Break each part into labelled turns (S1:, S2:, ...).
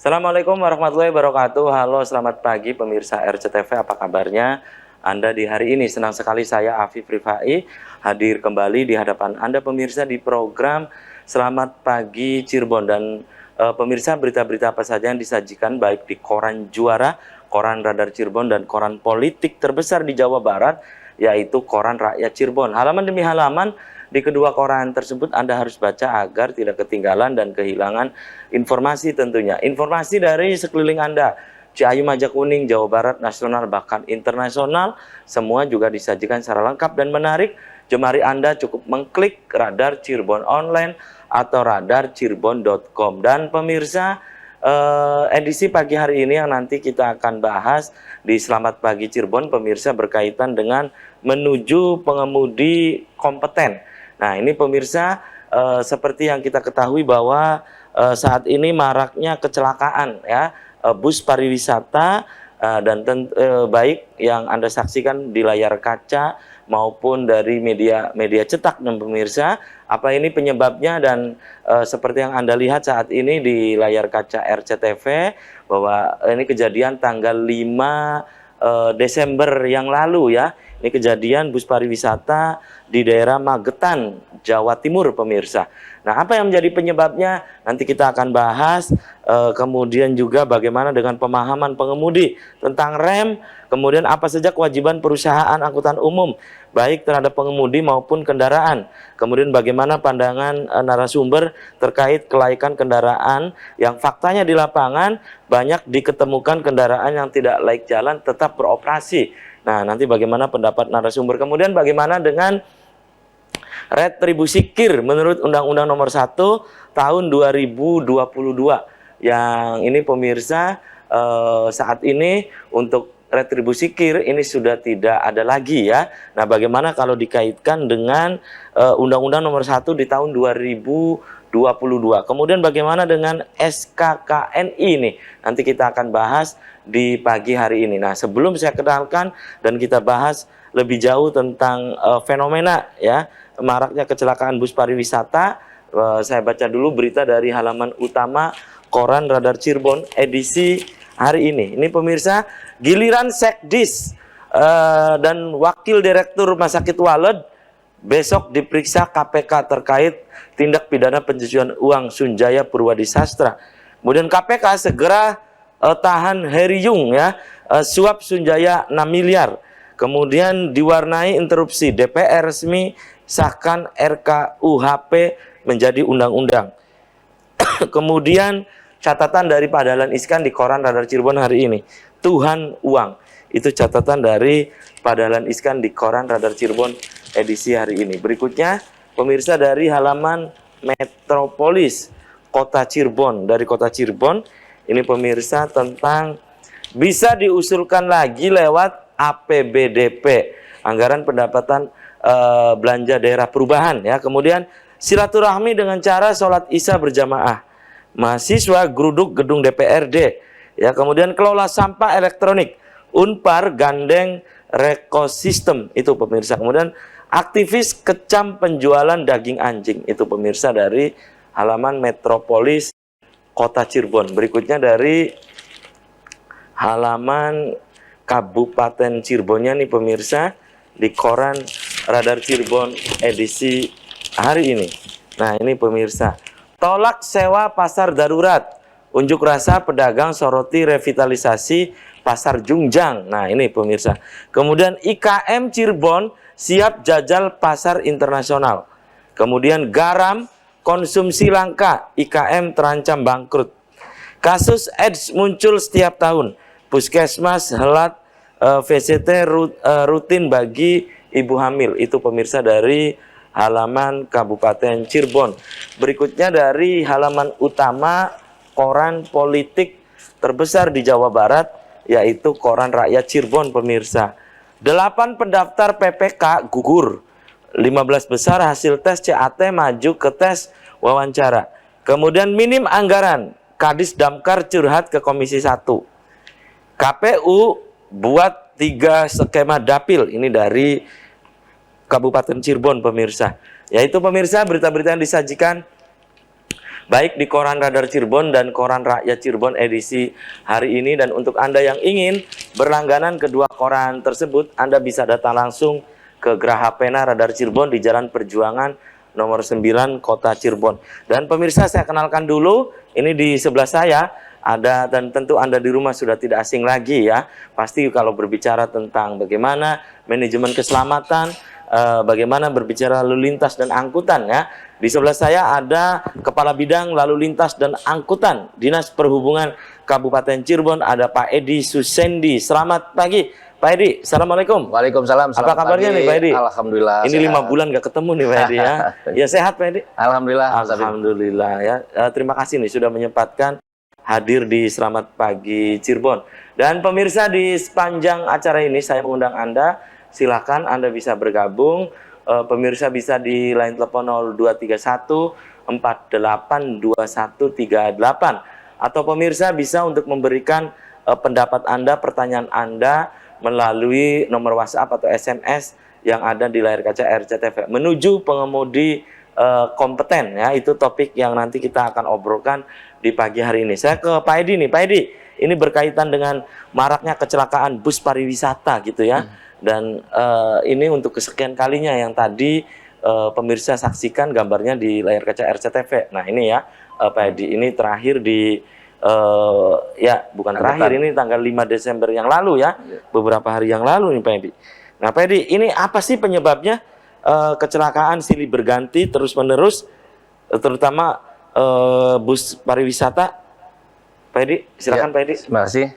S1: Assalamualaikum warahmatullahi wabarakatuh. Halo, selamat pagi pemirsa RCTV, apa kabarnya? Anda di hari ini, senang sekali saya Afif Rifai hadir kembali di hadapan Anda pemirsa di program Selamat Pagi Cirebon. Dan pemirsa, berita-berita apa saja yang disajikan baik di Koran Juara, Koran Radar Cirebon, dan koran politik terbesar di Jawa Barat, yaitu Koran Rakyat Cirebon. Halaman demi halaman di kedua koran tersebut Anda harus baca agar tidak ketinggalan dan kehilangan informasi tentunya. Informasi dari sekeliling Anda, Ciayu, Majakuning, Jawa Barat, nasional, bahkan internasional, semua juga disajikan secara lengkap dan menarik. Jemari Anda cukup mengklik Radar Cirebon Online atau radarcirebon.com. Dan pemirsa, edisi pagi hari ini yang nanti kita akan bahas di Selamat Pagi Cirebon, pemirsa, berkaitan dengan menuju pengemudi kompeten. Nah, ini pemirsa, seperti yang kita ketahui bahwa saat ini maraknya kecelakaan ya, bus pariwisata, dan baik yang Anda saksikan di layar kaca maupun dari media cetak. Dan pemirsa, apa ini penyebabnya? Dan seperti yang Anda lihat saat ini di layar kaca RCTV, bahwa ini kejadian tanggal 5 Desember yang lalu ya. Ini kejadian bus pariwisata di daerah Magetan, Jawa Timur, pemirsa. Nah, apa yang menjadi penyebabnya? Nanti kita akan bahas. Kemudian juga bagaimana dengan pemahaman pengemudi tentang rem, kemudian apa saja kewajiban perusahaan angkutan umum, baik terhadap pengemudi maupun kendaraan. Kemudian bagaimana pandangan narasumber terkait kelaikan kendaraan yang faktanya di lapangan banyak diketemukan kendaraan yang tidak layak jalan tetap beroperasi. Nah, nanti bagaimana pendapat narasumber. Kemudian bagaimana dengan retribusi KIR menurut Undang-Undang Nomor 1 Tahun 2022. Yang ini pemirsa, saat ini untuk retribusi KIR ini sudah tidak ada lagi ya. Nah, bagaimana kalau dikaitkan dengan Undang-Undang Nomor 1 di tahun 2022. Kemudian bagaimana dengan SKKNI ini? Nanti kita akan bahas di pagi hari ini. Nah, sebelum saya kenalkan dan kita bahas lebih jauh tentang fenomena ya, maraknya kecelakaan bus pariwisata, saya baca dulu berita dari halaman utama Koran Radar Cirebon edisi hari ini. Ini pemirsa, giliran Sekdis dan Wakil Direktur Rumah Sakit Waled besok diperiksa KPK terkait tindak pidana pencucian uang Sunjaya Purwadi Sastra. Kemudian KPK segera tahan Heri Yung ya, suap Sunjaya 6 miliar. Kemudian diwarnai interupsi, DPR resmi sahkan RKUHP menjadi undang-undang. Kemudian catatan dari Pak Dahlan Iskan di Koran Radar Cirebon hari ini, Tuhan uang. Itu catatan dari Pak Dahlan Iskan di Koran Radar Cirebon edisi hari ini. Berikutnya pemirsa dari halaman Metropolis Kota Cirebon, dari Kota Cirebon ini pemirsa tentang bisa diusulkan lagi lewat APBDP, anggaran pendapatan belanja daerah perubahan ya. Kemudian silaturahmi dengan cara sholat isya berjamaah, mahasiswa geruduk gedung DPRD ya. Kemudian kelola sampah elektronik, Unpar gandeng Rekosistem, itu pemirsa. Kemudian aktivis kecam penjualan daging anjing, itu pemirsa dari halaman Metropolis Kota Cirebon. Berikutnya dari halaman Kabupaten Cirebonnya nih pemirsa, di Koran Radar Cirebon edisi hari ini. Nah, ini pemirsa, tolak sewa pasar darurat, unjuk rasa pedagang soroti revitalisasi pasar Jungjang. Nah, ini pemirsa. Kemudian IKM Cirebon siap jajal pasar internasional. Kemudian garam konsumsi langka, IKM terancam bangkrut. Kasus AIDS muncul setiap tahun, puskesmas helat VCT rutin bagi ibu hamil. Itu pemirsa dari halaman Kabupaten Cirebon. Berikutnya dari halaman utama koran politik terbesar di Jawa Barat, yaitu Koran Rakyat Cirebon, pemirsa. 8 pendaftar PPK gugur, 15 besar hasil tes CAT maju ke tes wawancara. Kemudian minim anggaran, Kadis Damkar curhat ke Komisi 1. KPU buat 3 skema dapil, ini dari Kabupaten Cirebon, pemirsa. Yaitu pemirsa berita-berita yang disajikan baik di Koran Radar Cirebon dan Koran Rakyat Cirebon edisi hari ini. Dan untuk Anda yang ingin berlangganan kedua koran tersebut, Anda bisa datang langsung ke Geraha Pena Radar Cirebon di Jalan Perjuangan nomor 9 Kota Cirebon. Dan pemirsa, saya kenalkan dulu, ini di sebelah saya ada, dan tentu Anda di rumah sudah tidak asing lagi ya. Pasti kalau berbicara tentang bagaimana manajemen keselamatan, bagaimana berbicara lalu lintas dan angkutan ya. Di sebelah saya ada Kepala Bidang Lalu Lintas dan Angkutan Dinas Perhubungan Kabupaten Cirebon, ada Pak Edi Susendi. Selamat pagi Pak Edi. Assalamualaikum.
S2: Waalaikumsalam.
S1: Apa kabarnya nih Pak Edi?
S2: Alhamdulillah.
S1: Ini 5 bulan gak ketemu nih Pak Edi ya. Ya sehat Pak Edi?
S2: Alhamdulillah.
S1: Alhamdulillah ya. Terima kasih nih sudah menyempatkan hadir di Selamat Pagi Cirebon. Dan pemirsa, di sepanjang acara ini saya mengundang Anda, silakan Anda bisa bergabung. Pemirsa bisa di line telepon 0231 482138, atau pemirsa bisa untuk memberikan pendapat Anda, pertanyaan Anda melalui nomor WhatsApp atau SMS yang ada di layar kaca RCTV menuju pengemudi kompeten ya. Itu topik yang nanti kita akan obrolkan di pagi hari ini. Saya ke Pak Edi nih. Pak Edi, ini berkaitan dengan maraknya kecelakaan bus pariwisata gitu ya. Dan ini untuk kesekian kalinya yang tadi pemirsa saksikan gambarnya di layar kaca RCTV. Nah ini ya Pak Edi, ini terakhir di ya bukan terakhir, ini tanggal 5 Desember yang lalu ya, beberapa hari yang lalu nih Pak Edi. Nah Pak Edi, ini apa sih penyebabnya kecelakaan silih berganti terus menerus, terutama bus pariwisata? Pak Edi, silakan Pak Edi.
S2: Terima kasih.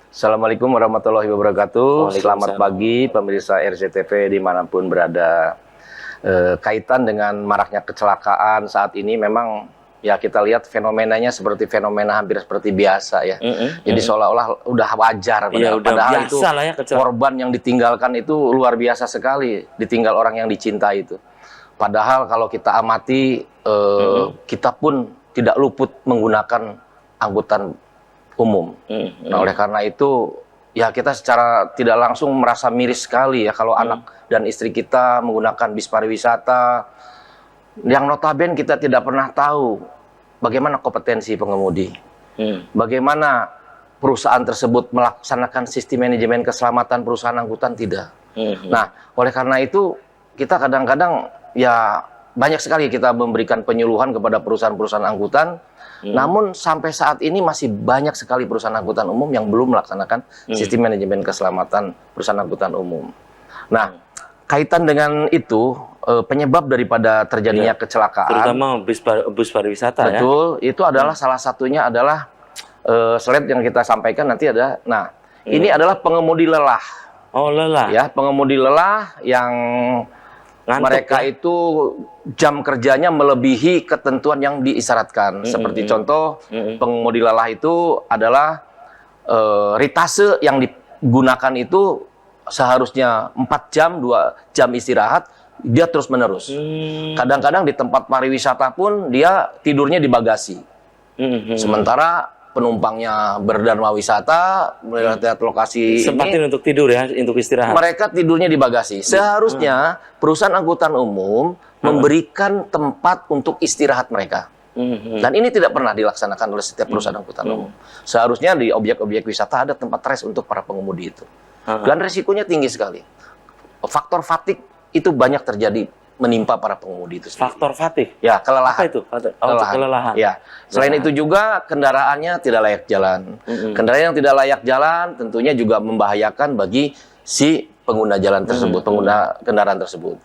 S2: Assalamualaikum warahmatullahi wabarakatuh. Selamat pagi pemirsa RCTV dimanapun berada. Kaitan dengan maraknya kecelakaan saat ini, memang ya kita lihat fenomenanya seperti fenomena hampir seperti biasa ya. Jadi seolah-olah udah wajar.
S1: Iya,
S2: padahal
S1: biasa
S2: itu
S1: lah ya
S2: korban yang ditinggalkan itu luar biasa sekali. Ditinggal orang yang dicinta itu. Padahal kalau kita amati, kita pun tidak luput menggunakan angkutan umum. Nah, oleh karena itu ya kita secara tidak langsung merasa miris sekali ya kalau anak dan istri kita menggunakan bis pariwisata yang notabene kita tidak pernah tahu bagaimana kompetensi pengemudi, bagaimana perusahaan tersebut melaksanakan sistem manajemen keselamatan perusahaan angkutan, tidak. Nah, oleh karena itu kita kadang-kadang ya banyak sekali kita memberikan penyuluhan kepada perusahaan-perusahaan angkutan. Namun sampai saat ini masih banyak sekali perusahaan angkutan umum yang belum melaksanakan sistem manajemen keselamatan perusahaan angkutan umum. Nah, kaitan dengan itu, penyebab daripada terjadinya kecelakaan,
S1: terutama bus pariwisata ya.
S2: Betul, itu adalah salah satunya adalah slide yang kita sampaikan nanti ada. Nah, ini adalah pengemudi lelah. Oh, lelah. Ya, pengemudi lelah yang ngantuk, mereka ya? Itu jam kerjanya melebihi ketentuan yang diisyaratkan. Seperti contoh, pengemudi lelah itu adalah ritase yang digunakan itu seharusnya 4 jam, 2 jam istirahat, dia terus menerus. Kadang-kadang di tempat pariwisata pun dia tidurnya di bagasi. Sementara penumpangnya berdharma wisata, melihat lokasi
S1: sempatin untuk tidur ya, untuk istirahat.
S2: Mereka tidurnya di bagasi. Seharusnya perusahaan angkutan umum memberikan tempat untuk istirahat mereka. Dan ini tidak pernah dilaksanakan oleh setiap perusahaan angkutan umum. Seharusnya di objek-objek wisata ada tempat rest untuk para pengemudi itu. Dan resikonya tinggi sekali. Faktor fatigue itu banyak terjadi menimpa para pengemudi itu sendiri.
S1: Faktor fatigue?
S2: Ya, kelelahan.
S1: Apa itu? Kelelahan.
S2: Ya. Selain itu juga kendaraannya tidak layak jalan. Kendaraan yang tidak layak jalan tentunya juga membahayakan bagi si pengguna jalan tersebut, pengguna kendaraan tersebut.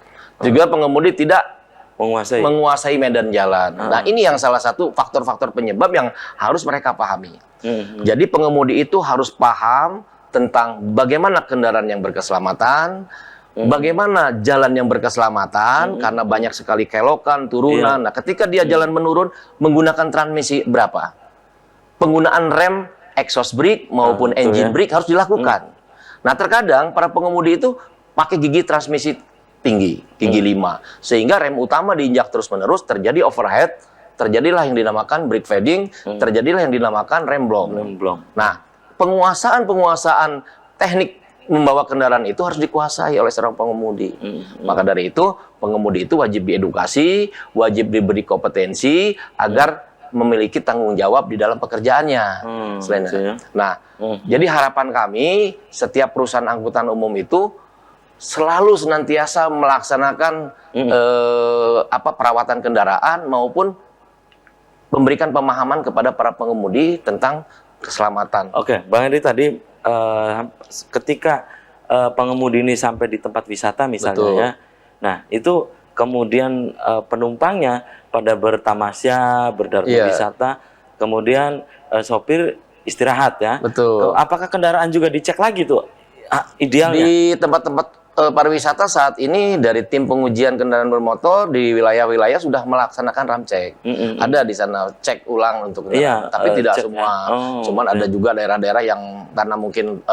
S2: Juga pengemudi tidak menguasai medan jalan. Nah, ini yang salah satu faktor-faktor penyebab yang harus mereka pahami. Jadi pengemudi itu harus paham tentang bagaimana kendaraan yang berkeselamatan, bagaimana jalan yang berkeselamatan, karena banyak sekali kelokan, turunan. Nah, ketika dia jalan menurun, menggunakan transmisi berapa? Penggunaan rem, exhaust brake, maupun engine brake harus dilakukan. Nah, terkadang para pengemudi itu pakai gigi transmisi tinggi, gigi 5. Sehingga rem utama diinjak terus-menerus, terjadi overhead, terjadilah yang dinamakan brake fading, terjadilah yang dinamakan rem blong. Nah, penguasaan teknik membawa kendaraan itu harus dikuasai oleh seorang pengemudi. Maka dari itu, pengemudi itu wajib diedukasi, wajib diberi kompetensi agar memiliki tanggung jawab di dalam pekerjaannya. Selain
S1: gitu ya.
S2: Nah, jadi harapan kami setiap perusahaan angkutan umum itu selalu senantiasa melaksanakan perawatan kendaraan maupun memberikan pemahaman kepada para pengemudi tentang keselamatan.
S1: Oke, Bang Edi tadi ketika pengemudi ini sampai di tempat wisata misalnya
S2: Betul.
S1: ya, nah itu kemudian penumpangnya pada bertamasya, wisata, kemudian sopir istirahat ya.
S2: Betul.
S1: Apakah kendaraan juga dicek lagi tuh? Idealnya?
S2: Di tempat-tempat pariwisata saat ini dari tim pengujian kendaraan bermotor di wilayah-wilayah sudah melaksanakan ramcek. Ada di sana cek ulang untuk kendaraan, tapi tidak semua. Cuman ada juga daerah-daerah yang karena mungkin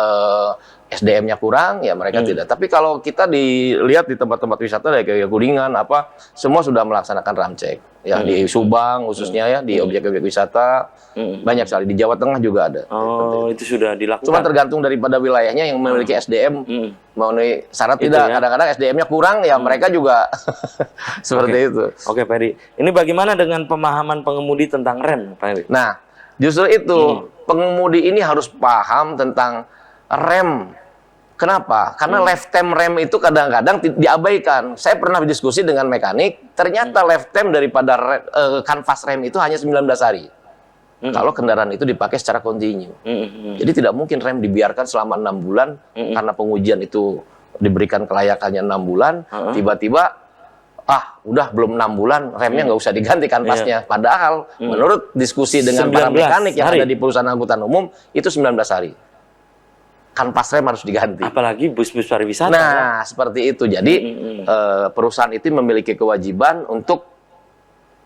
S2: SDM-nya kurang, ya mereka tidak. Tapi kalau kita dilihat di tempat-tempat wisata kayak Kuningan, semua sudah melaksanakan ramcek. Ya di Subang khususnya ya, di objek-objek wisata banyak sekali. Di Jawa Tengah juga ada.
S1: Itu sudah dilakukan.
S2: Cuma tergantung daripada wilayahnya yang memiliki SDM memenuhi syarat
S1: Itu
S2: tidak.
S1: ya.
S2: Kadang-kadang SDM-nya kurang, ya mereka juga seperti itu.
S1: Oke, Pak Edi. Ini bagaimana dengan pemahaman pengemudi tentang rem, Pak Edi?
S2: Nah, justru itu pengemudi ini harus paham tentang rem. Kenapa? Karena lifetime rem itu kadang-kadang diabaikan. Saya pernah berdiskusi dengan mekanik, ternyata lifetime daripada kanvas rem itu hanya 19 hari. Kalau kendaraan itu dipakai secara kontinu. Jadi tidak mungkin rem dibiarkan selama 6 bulan, karena pengujian itu diberikan kelayakannya 6 bulan, tiba-tiba, udah belum 6 bulan, remnya nggak usah diganti kanvasnya. Padahal, menurut diskusi dengan para
S1: 19
S2: mekanik yang
S1: hari.
S2: ada di perusahaan angkutan umum, itu 19 hari. Kanvas rem harus diganti.
S1: Apalagi bus-bus pariwisata.
S2: Nah, seperti itu. Jadi, perusahaan itu memiliki kewajiban untuk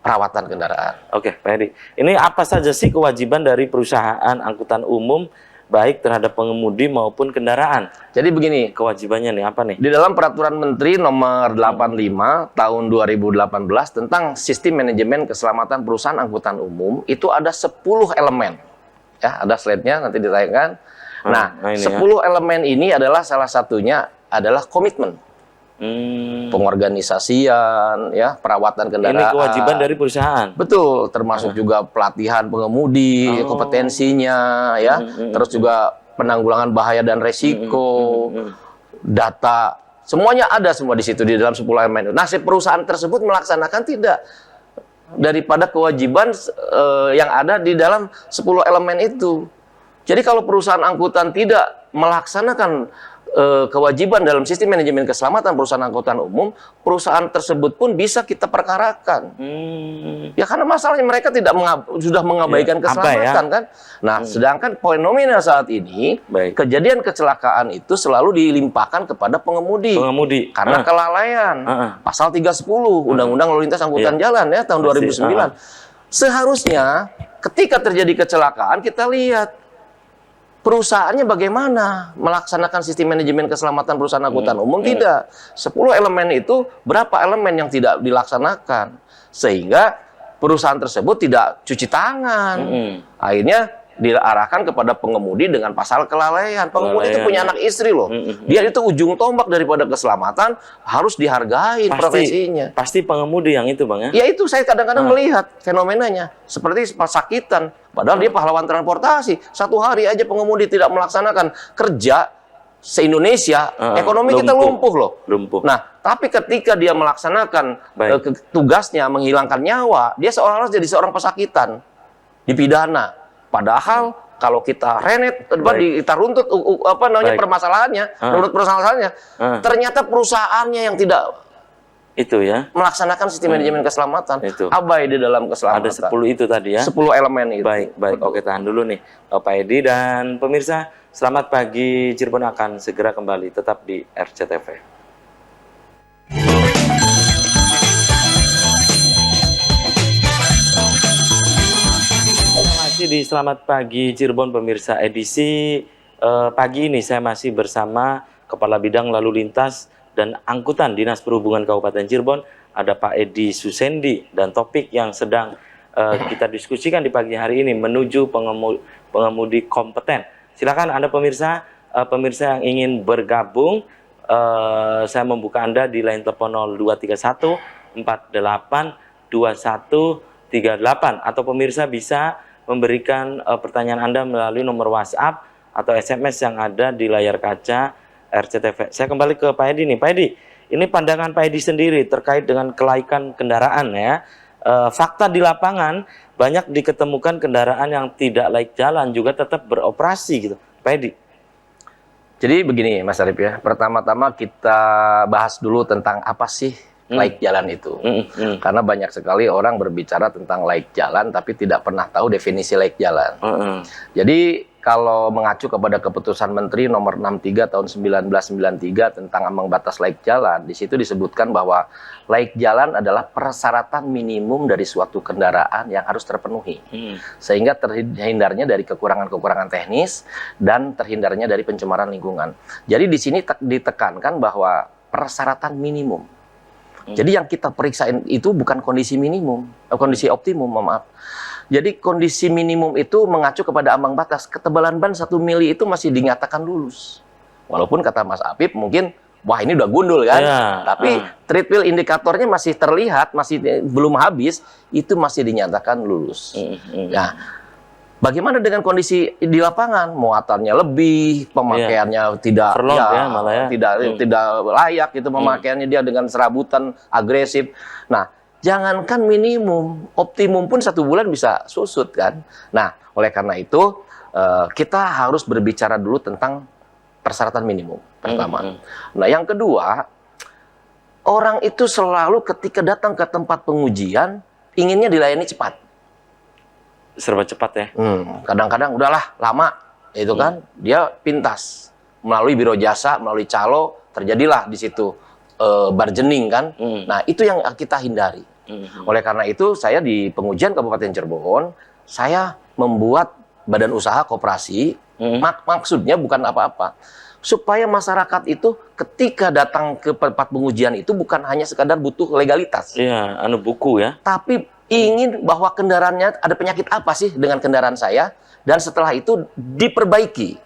S2: perawatan kendaraan.
S1: Oke, Pak Edi. Ini apa saja sih kewajiban dari perusahaan angkutan umum, baik terhadap pengemudi maupun kendaraan?
S2: Jadi begini,
S1: Kewajibannya nih, apa nih?
S2: di dalam Peraturan Menteri Nomor 85 Tahun 2018 tentang Sistem Manajemen Keselamatan Perusahaan Angkutan Umum, itu ada 10 elemen. Ya, ada slide-nya, nanti ditayangkan. Nah,
S1: ini
S2: 10 elemen ini adalah salah satunya adalah komitmen. Pengorganisasian, ya, perawatan kendaraan.
S1: Ini kewajiban dari perusahaan.
S2: Betul, termasuk juga pelatihan pengemudi, kompetensinya, ya, terus juga penanggulangan bahaya dan resiko, data, semuanya ada semua di situ di dalam 10 elemen. Nah, si perusahaan tersebut melaksanakan tidak daripada kewajiban yang ada di dalam 10 elemen itu. Jadi kalau perusahaan angkutan tidak melaksanakan kewajiban dalam sistem manajemen keselamatan perusahaan angkutan umum, perusahaan tersebut pun bisa kita perkarakan. Ya karena masalahnya mereka tidak sudah mengabaikan keselamatan kan. Nah, sedangkan fenomena saat ini, kejadian kecelakaan itu selalu dilimpahkan kepada pengemudi. Karena kelalaian. Pasal 310 Undang-Undang Lalu Lintas Angkutan Jalan ya tahun 2009. Seharusnya ketika terjadi kecelakaan kita lihat perusahaannya bagaimana melaksanakan sistem manajemen keselamatan perusahaan angkutan umum. Tidak. 10 elemen itu berapa elemen yang tidak dilaksanakan. Sehingga perusahaan tersebut tidak cuci tangan. Akhirnya diarahkan kepada pengemudi dengan pasal kelalaian. Pengemudi itu punya anak istri loh. Dia itu ujung tombak daripada keselamatan, harus dihargai profesinya.
S1: Pasti pengemudi yang itu, Bang ya?
S2: Ya itu saya kadang-kadang melihat fenomenanya. Seperti pasakitan. Padahal dia pahlawan transportasi. Satu hari aja pengemudi tidak melaksanakan kerja se-Indonesia, ekonomi kita lumpuh loh. Nah, tapi ketika dia melaksanakan tugasnya menghilangkan nyawa, dia seolah-olah jadi seorang pesakitan. Dipidana. Padahal kalau kita renet, kita runtut permasalahannya, ternyata perusahaannya yang tidak
S1: itu ya
S2: melaksanakan sistem manajemen keselamatan, abai di dalam keselamatan.
S1: Ada 10 itu tadi ya.
S2: 10 elemen itu.
S1: Baik. Oke, tahan dulu nih Pak Edi dan pemirsa. Selamat pagi, Cirebon akan segera kembali tetap di RCTV. Masih di Selamat Pagi Cirebon pemirsa, edisi pagi ini saya masih bersama Kepala Bidang Lalu Lintas dan Angkutan Dinas Perhubungan Kabupaten Cirebon, ada Pak Edi Susendi, dan topik yang sedang kita diskusikan di pagi hari ini menuju pengemudi kompeten. Silakan Anda pemirsa yang ingin bergabung, saya membuka Anda di line telepon 0231 48 21 38 atau pemirsa bisa memberikan pertanyaan Anda melalui nomor WhatsApp atau SMS yang ada di layar kaca RCTV. Saya kembali ke Pak Edi nih. Pak Edi, ini pandangan Pak Edi sendiri terkait dengan kelaikan kendaraan ya. Fakta di lapangan banyak diketemukan kendaraan yang tidak layak jalan juga tetap beroperasi gitu. Pak Edi.
S2: Jadi begini Mas Arif ya, pertama-tama kita bahas dulu tentang apa sih layak jalan itu. Karena banyak sekali orang berbicara tentang layak jalan tapi tidak pernah tahu definisi layak jalan. Jadi kalau mengacu kepada keputusan Menteri nomor 63 tahun 1993 tentang ambang batas layak jalan, di situ disebutkan bahwa layak jalan adalah persyaratan minimum dari suatu kendaraan yang harus terpenuhi. Sehingga terhindarnya dari kekurangan-kekurangan teknis dan terhindarnya dari pencemaran lingkungan. Jadi di sini ditekankan bahwa persyaratan minimum. Jadi yang kita periksain itu bukan kondisi minimum, kondisi optimum, maaf. Jadi kondisi minimum itu mengacu kepada ambang batas. Ketebalan ban 1 mili itu masih dinyatakan lulus. Walaupun kata Mas Apip mungkin, wah ini udah gundul kan. Tapi tread wheel indikatornya masih terlihat, masih belum habis, itu masih dinyatakan lulus. Nah, bagaimana dengan kondisi di lapangan? Muatannya lebih, pemakaiannya tidak tidak layak, itu pemakaiannya dia dengan serabutan agresif. Nah, jangankan minimum, optimum pun 1 bulan bisa susut kan. Nah, oleh karena itu kita harus berbicara dulu tentang persyaratan minimum pertama. Nah, yang kedua, orang itu selalu ketika datang ke tempat pengujian inginnya dilayani cepat.
S1: Serba cepat ya.
S2: Kadang-kadang udahlah lama, itu kan dia pintas melalui biro jasa, melalui calo, terjadilah di situ bargaining kan. Nah, itu yang kita hindari. Oleh karena itu, saya di pengujian Kabupaten Cirebon, saya membuat badan usaha koperasi. Maksudnya bukan apa-apa, supaya masyarakat itu ketika datang ke tempat pengujian itu bukan hanya sekadar butuh legalitas.
S1: Iya, buku ya.
S2: Tapi ingin bahwa kendaraannya ada penyakit apa sih dengan kendaraan saya, dan setelah itu diperbaiki.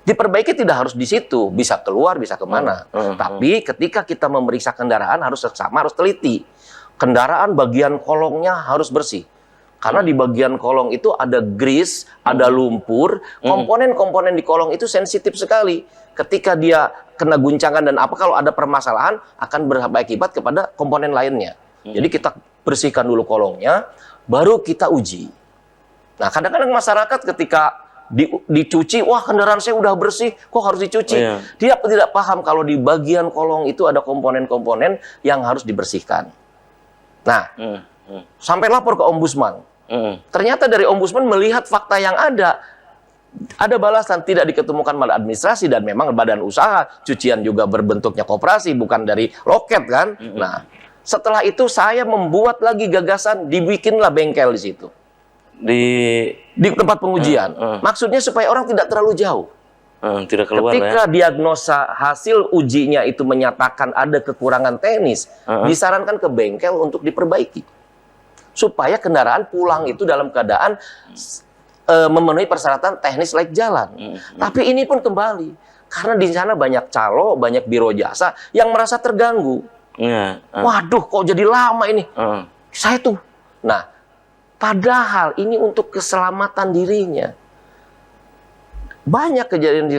S2: Diperbaiki tidak harus di situ, bisa keluar, bisa kemana. Tapi ketika kita memeriksa kendaraan harus seksama, harus teliti. Kendaraan bagian kolongnya harus bersih. Karena di bagian kolong itu ada grease, ada lumpur, komponen-komponen di kolong itu sensitif sekali. Ketika dia kena guncangan dan apa kalau ada permasalahan akan berakibat kepada komponen lainnya. Jadi kita bersihkan dulu kolongnya, baru kita uji. Nah, kadang-kadang masyarakat ketika dicuci, wah kendaraan saya udah bersih, kok harus dicuci? Dia tidak paham kalau di bagian kolong itu ada komponen-komponen yang harus dibersihkan. Nah, sampai lapor ke ombudsman. Ternyata dari ombudsman melihat fakta yang ada balasan, tidak diketemukan maladministrasi dan memang badan usaha, cucian juga berbentuknya koperasi, bukan dari loket kan. Nah, setelah itu saya membuat lagi gagasan, dibikinlah bengkel di situ. Di tempat pengujian. Maksudnya supaya orang tidak terlalu jauh.
S1: Tidak keluar
S2: ketika diagnosa hasil ujinya itu menyatakan ada kekurangan teknis, disarankan ke bengkel untuk diperbaiki. Supaya kendaraan pulang itu dalam keadaan memenuhi persyaratan teknis layak jalan. Tapi ini pun kembali. Karena di sana banyak calo, banyak biro jasa yang merasa terganggu. Waduh, kok jadi lama ini? Saya tuh. Nah, padahal ini untuk keselamatan dirinya. Banyak kejadian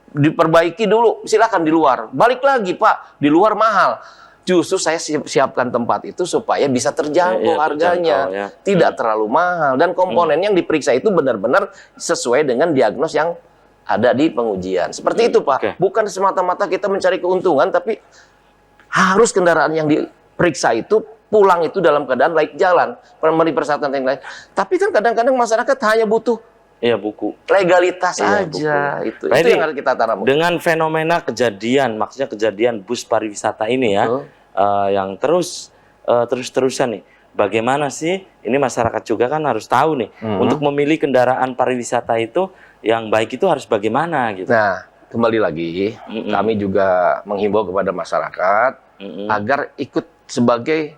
S2: diperbaiki dulu, silakan di luar. Balik lagi Pak, di luar mahal. Justru saya siapkan tempat itu supaya bisa terjangkau harganya. Tidak terlalu mahal. Dan komponen yang diperiksa itu benar-benar sesuai dengan diagnos yang ada di pengujian. Seperti itu Pak. Bukan semata-mata kita mencari keuntungan, tapi harus kendaraan yang diperiksa itu pulang itu dalam keadaan layak jalan, memenuhi persyaratan yang lain. Tapi kan kadang-kadang masyarakat hanya butuh
S1: buku
S2: legalitas aja. Buku. Itu yang harus kita tanam.
S1: Dengan fenomena kejadian, maksudnya kejadian bus pariwisata ini ya, yang terus-terusan nih. Bagaimana sih? Ini masyarakat juga kan harus tahu nih, untuk memilih kendaraan pariwisata itu yang baik itu harus bagaimana gitu.
S2: Nah, kembali lagi, kami juga menghimbau kepada masyarakat agar ikut sebagai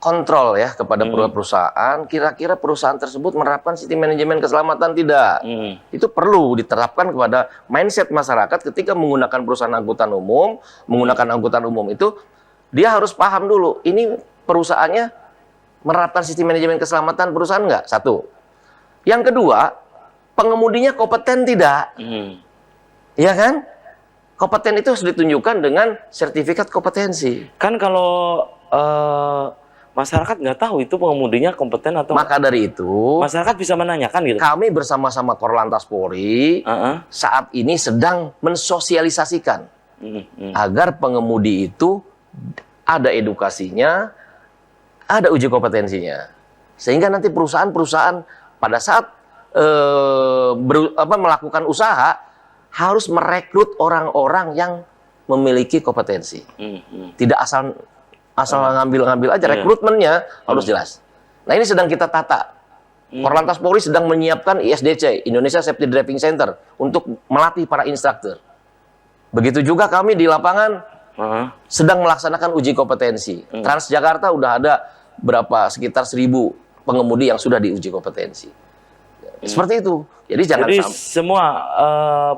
S2: kontrol ya kepada perusahaan, kira-kira perusahaan tersebut menerapkan sistem manajemen keselamatan tidak. Itu perlu diterapkan kepada mindset masyarakat ketika menggunakan perusahaan angkutan umum, itu dia harus paham dulu, ini perusahaannya menerapkan sistem manajemen keselamatan perusahaan nggak? Satu. Yang kedua, pengemudinya kompeten tidak? Iya kan? Kompeten itu harus ditunjukkan dengan sertifikat kompetensi.
S1: Kan kalau masyarakat nggak tahu itu pengemudinya kompeten atau
S2: Maka dari itu,
S1: masyarakat bisa menanyakan gitu.
S2: kami bersama-sama Korlantas Polri saat ini sedang mensosialisasikan agar pengemudi itu ada edukasinya, ada uji kompetensinya. Sehingga nanti perusahaan-perusahaan pada saat melakukan usaha harus merekrut orang-orang yang memiliki kompetensi. Tidak asal ngambil-ngambil aja, rekrutmennya harus jelas. Nah, ini sedang kita tata. Korlantas Polri sedang menyiapkan ISDC, Indonesia Safety Driving Center, untuk melatih para instruktur. Begitu juga kami di lapangan sedang melaksanakan uji kompetensi. Transjakarta udah ada sekitar 1.000 pengemudi yang sudah diuji kompetensi. Seperti itu. Jadi jangan sampai
S1: semua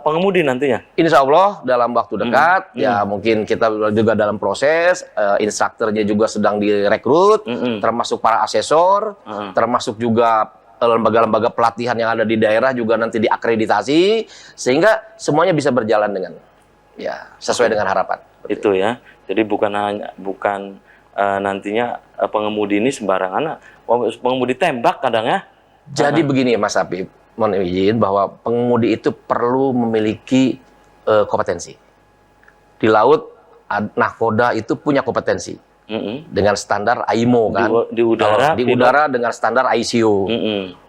S1: pengemudi nantinya.
S2: Insya Allah dalam waktu dekat, ya mungkin kita juga dalam proses, instrukturnya juga sedang direkrut, termasuk para asesor, termasuk juga lembaga-lembaga pelatihan yang ada di daerah juga nanti diakreditasi, sehingga semuanya bisa berjalan dengan sesuai dengan harapan.
S1: Itu ya. Jadi bukan nantinya pengemudi ini sembarangan, pengemudi tembak kadang ya.
S2: Jadi begini Mas Apip, mohon izin bahwa pengemudi itu perlu memiliki kompetensi. Di laut, nahkoda itu punya kompetensi dengan standar AIMO kan.
S1: Di udara,
S2: udara dengan standar ICO.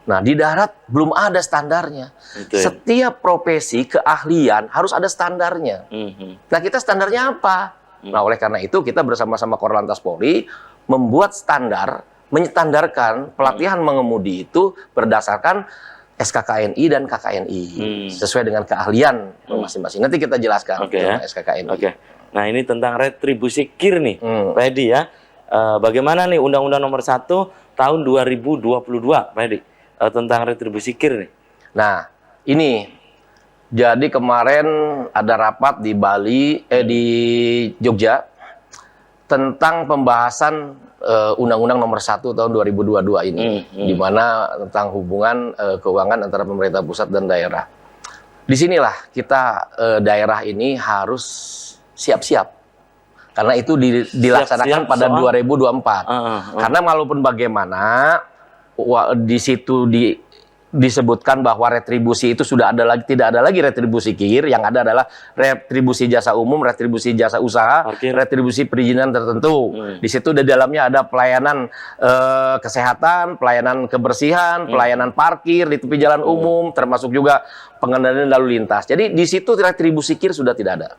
S2: Nah, di darat belum ada standarnya.
S1: Betul.
S2: Setiap profesi keahlian harus ada standarnya. Nah, kita standarnya apa? Nah, oleh karena itu kita bersama-sama Korlantas Polri membuat menyetandarkan pelatihan mengemudi itu berdasarkan SKKNI dan KKNI sesuai dengan keahlian masing-masing. Nanti kita jelaskan SKKNI. Nah,
S1: ini tentang retribusi KIR nih, Pak Edi ya. Bagaimana nih Undang-Undang Nomor 1 Tahun 2022, Pak Edi, tentang retribusi KIR nih?
S2: Nah, ini jadi kemarin ada rapat di Bali, di Jogja tentang pembahasan Undang-Undang Nomor 1 Tahun 2022 ini, di mana tentang hubungan keuangan antara pemerintah pusat dan daerah. Disinilah kita daerah ini harus siap-siap, karena itu dilaksanakan pada 2024. Karena walaupun bagaimana di situ disebutkan bahwa retribusi itu sudah tidak ada lagi retribusi KIR, yang ada adalah retribusi jasa umum, retribusi jasa usaha, retribusi perizinan tertentu. Di situ di dalamnya ada pelayanan kesehatan, pelayanan kebersihan, pelayanan parkir di tepi jalan umum, termasuk juga pengendalian lalu lintas. Jadi di situ retribusi KIR sudah tidak ada.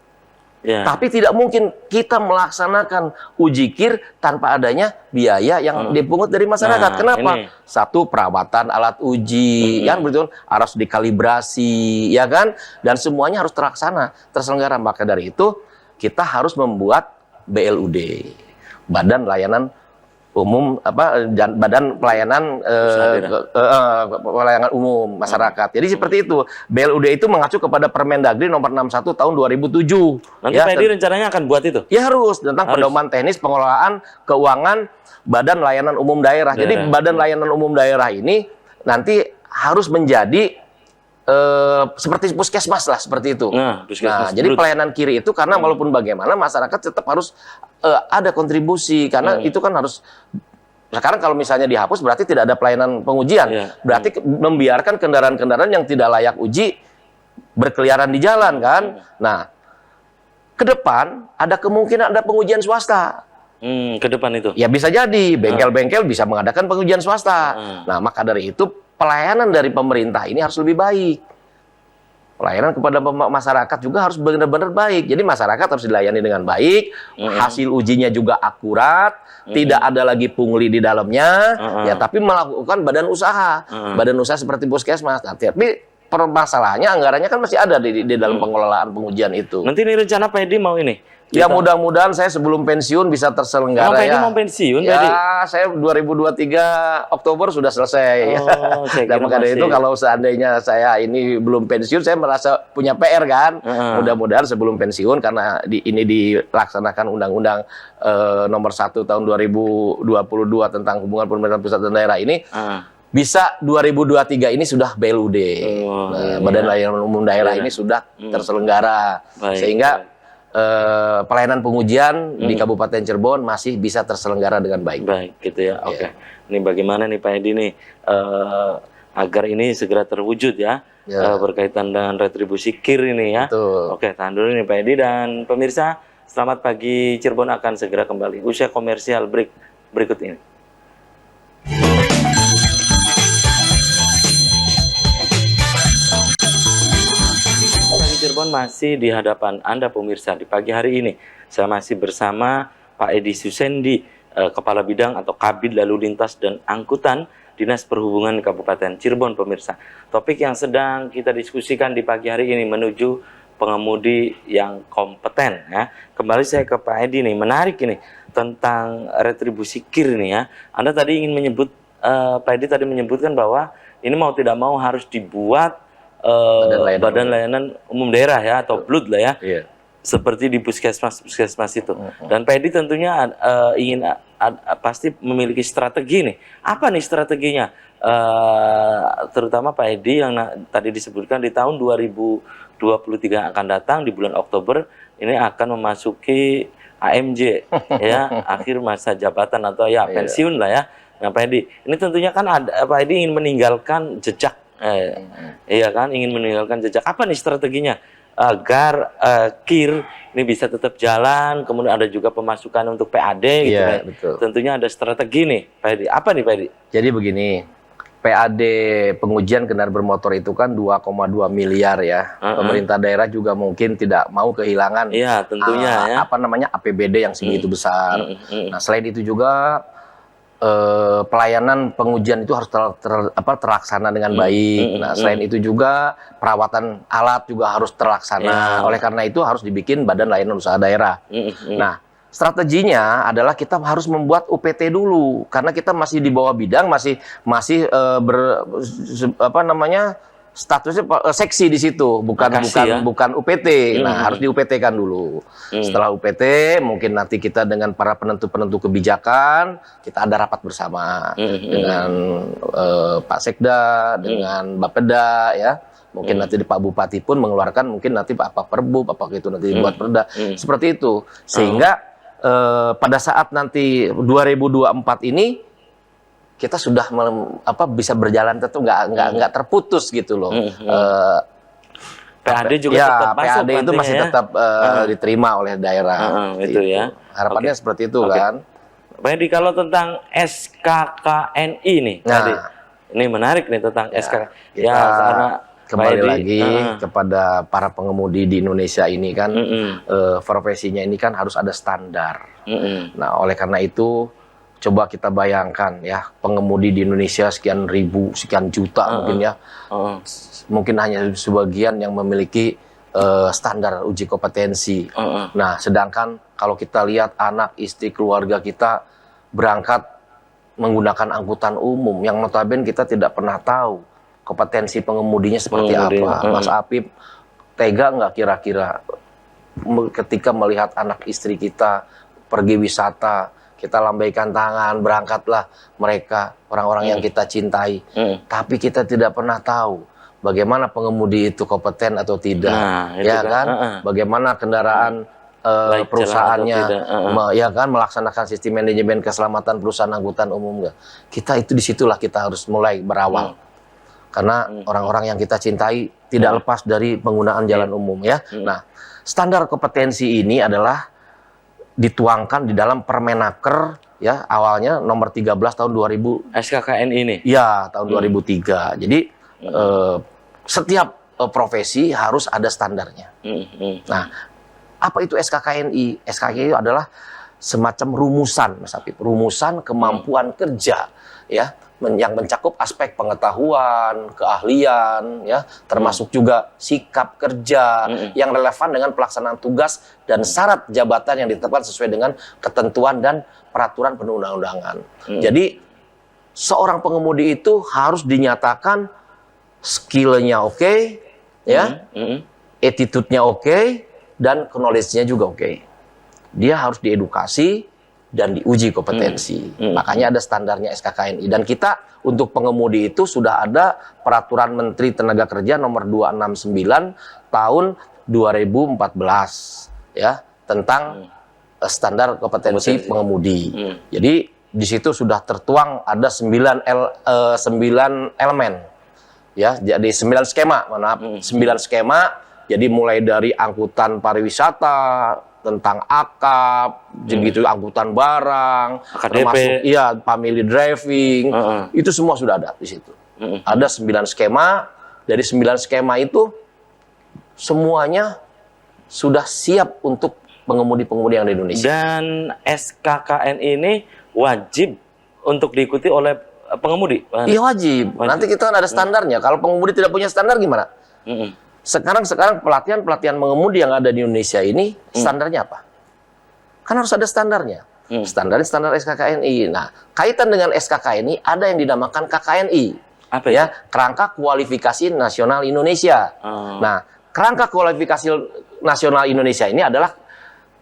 S2: Tapi tidak mungkin kita melaksanakan uji KIR tanpa adanya biaya yang dipungut dari masyarakat. Kenapa? Ini. Satu, perawatan alat uji, kan betul, harus dikalibrasi, ya kan? Dan semuanya harus terselenggara. Maka dari itu kita harus membuat BLUD, Badan Layanan Umum, Badan Pelayanan Pelayanan Umum Masyarakat. Jadi seperti itu. BLUD itu mengacu kepada Permendagri Nomor 61 Tahun 2007.
S1: Nanti Pak Edi rencananya akan buat itu?
S2: Ya harus, tentang pedoman teknis pengelolaan keuangan Badan Layanan Umum Daerah. Jadi Badan Layanan Umum Daerah ini nanti harus menjadi seperti puskesmas lah, seperti itu. Jadi pelayanan KIR itu karena walaupun bagaimana masyarakat tetap harus ada kontribusi, karena itu kan harus. Sekarang kalau misalnya dihapus berarti tidak ada pelayanan pengujian, berarti membiarkan kendaraan-kendaraan yang tidak layak uji berkeliaran di jalan kan. Nah, ke depan ada kemungkinan ada pengujian swasta.
S1: Ke depan itu? Ya
S2: bisa jadi bengkel-bengkel bisa mengadakan pengujian swasta. Nah, maka dari itu pelayanan dari pemerintah ini harus lebih baik. Pelayanan kepada masyarakat juga harus benar-benar baik. Jadi masyarakat harus dilayani dengan baik, hasil ujinya juga akurat, tidak ada lagi pungli di dalamnya, ya tapi melakukan badan usaha seperti puskesmas. Nah, tapi permasalahannya anggarannya kan masih ada di dalam pengelolaan pengujian itu.
S1: Nanti ini rencana Pak Edi mau ini.
S2: Ya mudah-mudahan saya sebelum pensiun bisa terselenggara
S1: Pak Edi
S2: ya.
S1: mau pensiun,
S2: Ya,
S1: Pak Edi?
S2: saya 2023 Oktober sudah selesai.
S1: Oh, saya
S2: Dan
S1: kira
S2: maka dari
S1: masih.
S2: itu kalau seandainya saya ini belum pensiun, saya merasa punya PR kan. Mudah-mudahan sebelum pensiun karena ini dilaksanakan Undang-Undang Nomor 1 Tahun 2022 tentang hubungan pemerintahan pusat dan daerah ini. Bisa 2023 ini sudah BLUD. Badan Layanan Umum Daerah ini sudah terselenggara.
S1: Baik,
S2: Sehingga pelayanan pengujian di Kabupaten Cirebon masih bisa terselenggara dengan baik.
S1: Baik, gitu ya. Oke. Ini bagaimana nih Pak Edi nih agar ini segera terwujud ya, berkaitan dengan retribusi KIR ini ya.
S2: Betul.
S1: Oke, tahan dulu nih Pak Edi dan pemirsa. Selamat pagi Cirebon akan segera kembali. Usaha komersial break berikut ini. Pagi Cirebon masih di hadapan Anda pemirsa di pagi hari ini. Saya masih bersama Pak Edi Susendi, Kepala Bidang atau Kabid Lalu Lintas dan Angkutan Dinas Perhubungan Kabupaten Cirebon pemirsa. Topik yang sedang kita diskusikan di pagi hari ini menuju pengemudi yang kompeten ya. Kembali saya ke Pak Edi nih, menarik ini tentang retribusi KIR nih ya. Anda tadi ingin menyebut, Pak Edi tadi menyebutkan bahwa ini mau tidak mau harus dibuat Badan Layanan Umum Daerah ya, atau BLUD lah ya. Seperti di puskesmas itu. Dan Pak Edi tentunya ingin pasti memiliki strategi nih. Apa nih strateginya? Terutama Pak Edi yang tadi disebutkan di tahun 2023 yang akan datang di bulan Oktober ini akan memasuki AMJ ya, akhir masa jabatan atau ya pensiun lah ya. Nah Pak Edi, ini tentunya kan Pak Edi ingin meninggalkan jejak, iya kan, ingin meninggalkan jejak. Apa nih strateginya agar KIR ini bisa tetap jalan, kemudian ada juga pemasukan untuk PAD gitu ya. Tentunya ada strategi nih Pak Edi. Apa nih Pak Edi?
S2: Jadi begini, PAD pengujian kendaraan bermotor itu kan 2,2 miliar ya. Pemerintah daerah juga mungkin tidak mau kehilangan
S1: tentunya ya.
S2: apa namanya APBD yang segitu besar. Nah, selain itu juga pelayanan pengujian itu harus terlaksana dengan baik. Nah, selain itu juga perawatan alat juga harus terlaksana. Oleh karena itu harus dibikin Badan Layanan Usaha Daerah. Nah, strateginya adalah kita harus membuat UPT dulu karena kita masih di bawah bidang, masih statusnya seksi di situ, bukan UPT. Nah, harus di UPT-kan dulu. Setelah UPT, mungkin nanti kita dengan para penentu kebijakan, kita ada rapat bersama dengan Pak Sekda, dengan Bapeda, ya. Mungkin nanti Pak Bupati pun mengeluarkan, mungkin nanti apa Perbu, apa itu nanti dibuat perda. Seperti itu. Sehingga pada saat nanti 2024 ini, kita sudah bisa berjalan tentu nggak terputus gitu loh.
S1: PAD juga tetap masuk,
S2: PAD itu masih tetap diterima oleh daerah.
S1: Itu ya.
S2: Harapannya seperti itu kan.
S1: Pak Edi, kalau tentang SKKNI nih, ini menarik nih tentang SKKNI.
S2: Ya, karena kembali lagi kepada para pengemudi di Indonesia ini kan, profesinya ini kan harus ada standar. Nah, oleh karena itu coba kita bayangkan ya, pengemudi di Indonesia sekian ribu, sekian juta mungkin ya. Mungkin hanya sebagian yang memiliki standar uji kompetensi. Nah, sedangkan kalau kita lihat anak, istri, keluarga kita berangkat menggunakan angkutan umum yang notabene kita tidak pernah tahu kompetensi pengemudinya seperti apa. Mas Apip, tega nggak kira-kira ketika melihat anak istri kita pergi wisata, kita lambaikan tangan, berangkatlah mereka, orang-orang yang kita cintai. Tapi kita tidak pernah tahu bagaimana pengemudi itu kompeten atau tidak. Ya kan? Bagaimana kendaraan perusahaannya, ya kan, melaksanakan sistem manajemen keselamatan perusahaan angkutan umum. Kita itu disitulah kita harus mulai berawal. Karena orang-orang yang kita cintai tidak lepas dari penggunaan jalan umum ya. Nah, standar kompetensi ini adalah dituangkan di dalam Permenaker ya, awalnya nomor 13 tahun 2000
S1: SKKN ini.
S2: Ya, tahun 2003. Jadi setiap profesi harus ada standarnya. Nah, apa itu SKKNI? SKKNI itu adalah semacam rumusan, Mas Apip, rumusan kemampuan kerja ya yang mencakup aspek pengetahuan, keahlian, ya, termasuk juga sikap kerja yang relevan dengan pelaksanaan tugas dan syarat jabatan yang ditetapkan sesuai dengan ketentuan dan peraturan perundang-undangan. Jadi seorang pengemudi itu harus dinyatakan skill-nya oke, ya, attitude-nya oke, dan knowledge-nya juga oke. Dia harus diedukasi dan diuji kompetensi. Makanya ada standarnya SKKNI. Dan kita untuk pengemudi itu sudah ada Peraturan Menteri Tenaga Kerja nomor 269 tahun 2014 ya, tentang standar kompetensi pengemudi. Jadi di situ sudah tertuang ada 9 elemen. Ya, jadi 9 skema, maaf, 9 skema. Jadi mulai dari angkutan pariwisata, tentang akap, gitu, angkutan barang, termasuk family driving, itu semua sudah ada di situ. Ada 9 skema, dari 9 skema itu semuanya sudah siap untuk pengemudi-pengemudi yang ada di Indonesia.
S1: Dan SKKN ini wajib untuk diikuti oleh pengemudi?
S2: Iya wajib. Nanti kita kan ada standarnya. Kalau pengemudi tidak punya standar gimana? Sekarang pelatihan mengemudi yang ada di Indonesia ini standarnya apa? Kan harus ada standarnya. Standar SKKNI. Nah, kaitan dengan SKKNI ada yang dinamakan KKNI.
S1: Apa
S2: ya? Kerangka Kualifikasi Nasional Indonesia. Nah, kerangka kualifikasi nasional Indonesia ini adalah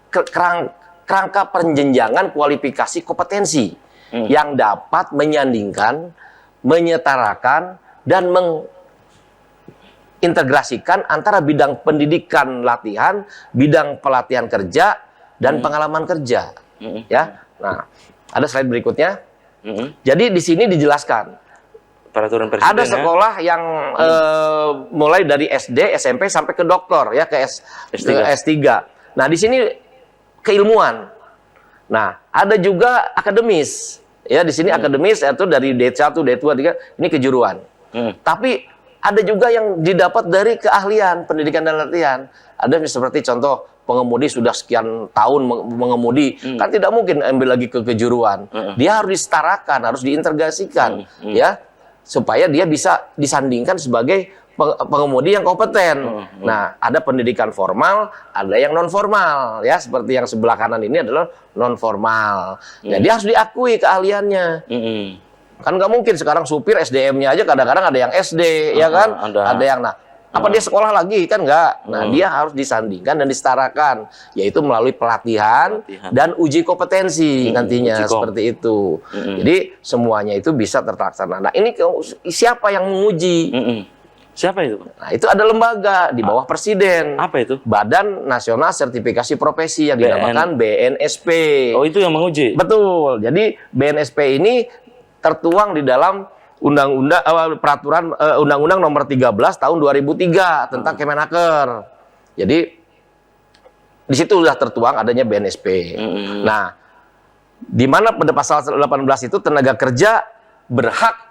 S2: kerangka penjenjangan kualifikasi kompetensi yang dapat menyandingkan, menyetarakan, dan integrasikan antara bidang pendidikan latihan, bidang pelatihan kerja, dan pengalaman kerja. Ya, nah, ada slide berikutnya. Jadi di sini dijelaskan.
S1: Peraturan Presiden,
S2: ada sekolah yang mulai dari SD, SMP sampai ke doktor, ya, ke S3. Nah, di sini keilmuan. Nah, ada juga akademis. Ya, di sini akademis itu dari D1, D2, D3, ini kejuruan. Tapi ada juga yang didapat dari keahlian, pendidikan dan latihan. Ada seperti contoh pengemudi sudah sekian tahun mengemudi, kan tidak mungkin ambil lagi ke kejuruan. Dia harus disetarakan, harus diintegrasikan, ya, supaya dia bisa disandingkan sebagai pengemudi yang kompeten. Nah, ada pendidikan formal, ada yang non formal, ya, seperti yang sebelah kanan ini adalah non formal. Nah, dia harus diakui keahliannya. Kan nggak mungkin sekarang supir SDM-nya aja kadang-kadang ada yang SD, ya kan? Ada yang, nah, apa dia sekolah lagi? Kan nggak. Nah, dia harus disandingkan dan disetarakan, yaitu melalui pelatihan dan uji kompetensi nantinya, seperti itu. Jadi semuanya itu bisa terlaksana. Nah, ini siapa yang menguji?
S1: Siapa itu?
S2: Nah, itu ada lembaga di bawah Presiden.
S1: Apa itu?
S2: Badan Nasional Sertifikasi Profesi yang dinamakan BNSP.
S1: Oh, itu yang menguji?
S2: Betul. Jadi BNSP ini tertuang di dalam peraturan Undang-Undang Nomor 13 tahun 2003 tentang Kemenaker. Jadi di situ sudah tertuang adanya BNSP. Nah, di mana pada pasal 18 itu tenaga kerja berhak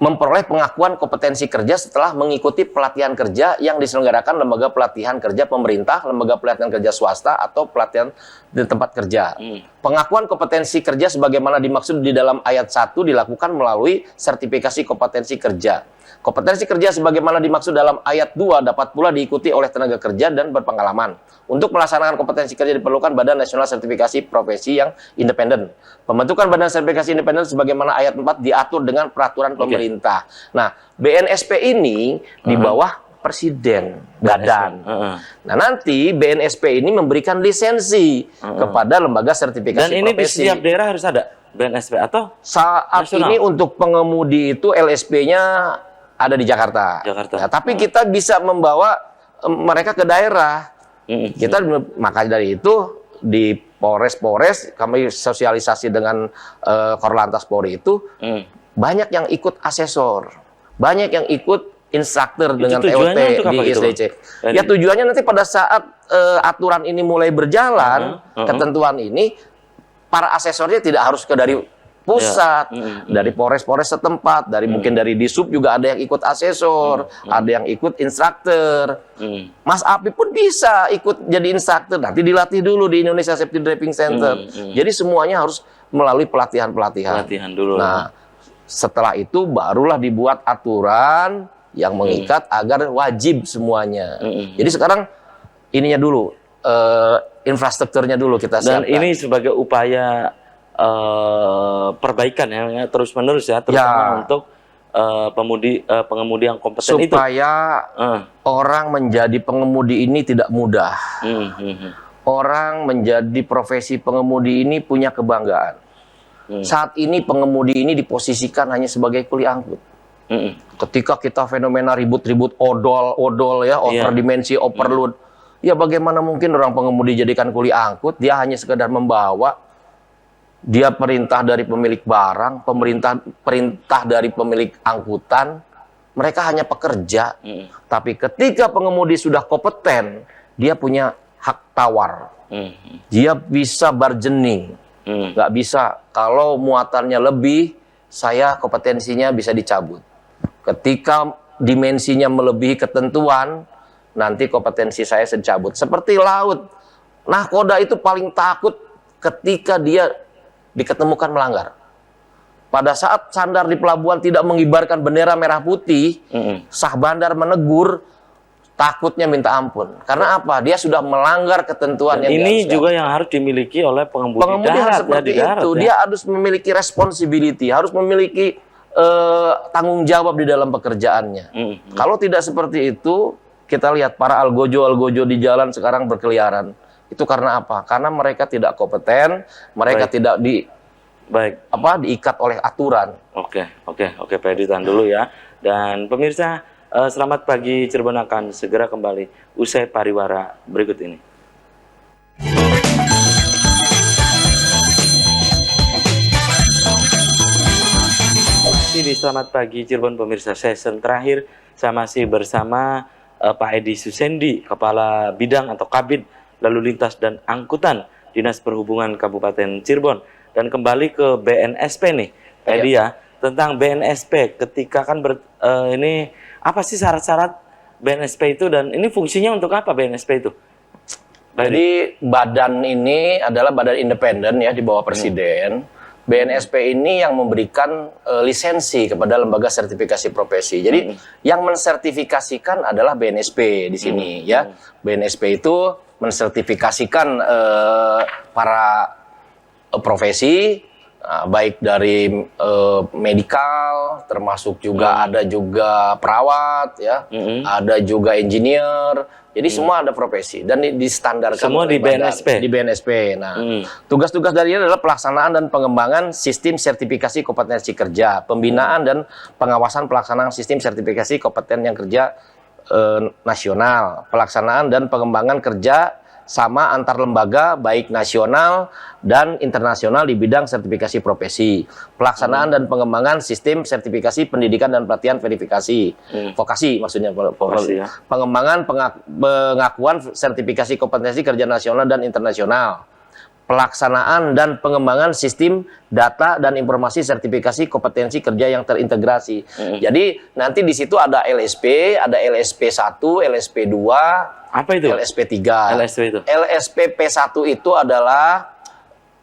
S2: memperoleh pengakuan kompetensi kerja setelah mengikuti pelatihan kerja yang diselenggarakan lembaga pelatihan kerja pemerintah, lembaga pelatihan kerja swasta, atau pelatihan di tempat kerja. Pengakuan kompetensi kerja sebagaimana dimaksud di dalam ayat 1 dilakukan melalui sertifikasi kompetensi kerja. Kompetensi kerja sebagaimana dimaksud dalam ayat 2 dapat pula diikuti oleh tenaga kerja dan berpengalaman. Untuk melaksanakan kompetensi kerja diperlukan Badan Nasional Sertifikasi Profesi yang independen. Pembentukan Badan Sertifikasi Independen sebagaimana ayat 4 diatur dengan peraturan pemerintah. Nah, BNSP ini di bawah Presiden, badan. Nah, nanti BNSP ini memberikan lisensi kepada lembaga sertifikasi profesi.
S1: Dan ini di setiap daerah harus ada BNSP atau
S2: saat nasional? Ini untuk pengemudi itu LSP-nya ada di Jakarta. Nah, tapi kita bisa membawa mereka ke daerah. Kita makanya dari itu di Polres kami sosialisasi dengan Korlantas Polri itu banyak yang ikut asesor, banyak yang ikut instruktur dengan TOT di ISDC. Ya, tujuannya nanti pada saat aturan ini mulai berjalan, ketentuan ini, para asesornya tidak harus ke dari pusat, dari Polres setempat, dari mungkin dari Disub juga ada yang ikut asesor, ada yang ikut instruktur. Mas Api pun bisa ikut jadi instruktur, nanti dilatih dulu di Indonesia Safety Driving Center. Jadi semuanya harus melalui pelatihan-pelatihan.
S1: Pelatihan dulu.
S2: Nah, Setelah itu barulah dibuat aturan yang mengikat agar wajib semuanya. Jadi sekarang ininya dulu, infrastrukturnya dulu kita
S1: Dan
S2: siapkan.
S1: ini sebagai upaya perbaikan ya, terus menerus ya, terutama untuk pengemudi yang kompeten itu.
S2: Supaya orang menjadi pengemudi ini tidak mudah. Orang menjadi profesi pengemudi ini punya kebanggaan. Saat ini pengemudi ini diposisikan hanya sebagai kuli angkut. Ketika kita fenomena ribut-ribut odol ya, overdimensi, overload, ya bagaimana mungkin orang pengemudi jadikan kuli angkut? Dia hanya sekedar membawa, dia perintah dari pemilik barang, perintah dari pemilik angkutan, mereka hanya pekerja. Tapi ketika pengemudi sudah kompeten, dia punya hak tawar. Dia bisa bargaining. Nggak bisa, kalau muatannya lebih, saya kompetensinya bisa dicabut. Ketika dimensinya melebihi ketentuan, nanti kompetensi saya dicabut. Seperti laut, nahkoda itu paling takut ketika dia diketemukan melanggar. Pada saat sandar di pelabuhan tidak mengibarkan bendera merah putih, sah bandar menegur, takutnya minta ampun. Karena apa? Dia sudah melanggar ketentuan yang
S1: ini
S2: diharuskan.
S1: juga yang harus dimiliki oleh pengemudi
S2: Pengemudi
S1: darat,
S2: seperti
S1: di darat,
S2: itu.
S1: ya.
S2: Dia harus memiliki responsibility, harus memiliki tanggung jawab di dalam pekerjaannya. Kalau tidak seperti itu, kita lihat para algojo di jalan sekarang berkeliaran. Itu karena apa? Karena mereka tidak kompeten, mereka tidak diikat oleh aturan.
S1: Oke, Pak Edi, tahan dulu ya. Dan pemirsa, selamat pagi Cirebon akan segera kembali usai pariwara berikut ini. Masih di Selamat Pagi Cirebon pemirsa, season terakhir saya masih bersama Pak Edi Susendi, Kepala Bidang atau Kabid Lalu Lintas dan Angkutan Dinas Perhubungan Kabupaten Cirebon. Dan kembali ke BNSP nih, Pak Edi ya, tentang BNSP. Ketika kan ini apa sih syarat-syarat BNSP itu dan ini fungsinya untuk apa BNSP itu?
S2: Jadi badan ini adalah badan independen ya di bawah Presiden. BNSP ini yang memberikan lisensi kepada lembaga sertifikasi profesi. Jadi yang mensertifikasikan adalah BNSP di sini ya. BNSP itu mensertifikasikan para profesi, baik dari medikal, termasuk juga ada juga perawat ya, ada juga engineer. Jadi semua ada profesi dan distandarkan
S1: semua di BNSP.
S2: Di BNSP. Nah, tugas-tugas dari ini adalah pelaksanaan dan pengembangan sistem sertifikasi kompetensi kerja, pembinaan dan pengawasan pelaksanaan sistem sertifikasi kompeten yang kerja nasional, pelaksanaan dan pengembangan kerja sama antar lembaga baik nasional dan internasional di bidang sertifikasi profesi, pelaksanaan dan pengembangan sistem sertifikasi pendidikan dan pelatihan verifikasi, vokasi maksudnya,
S1: Vokasi, ya.
S2: Pengembangan pengakuan sertifikasi kompetensi kerja nasional dan internasional, pelaksanaan dan pengembangan sistem data dan informasi sertifikasi kompetensi kerja yang terintegrasi. Jadi nanti di situ ada LSP, ada LSP 1, LSP 2,
S1: apa itu?
S2: LSP 3.
S1: LSP itu.
S2: LSP P1 itu adalah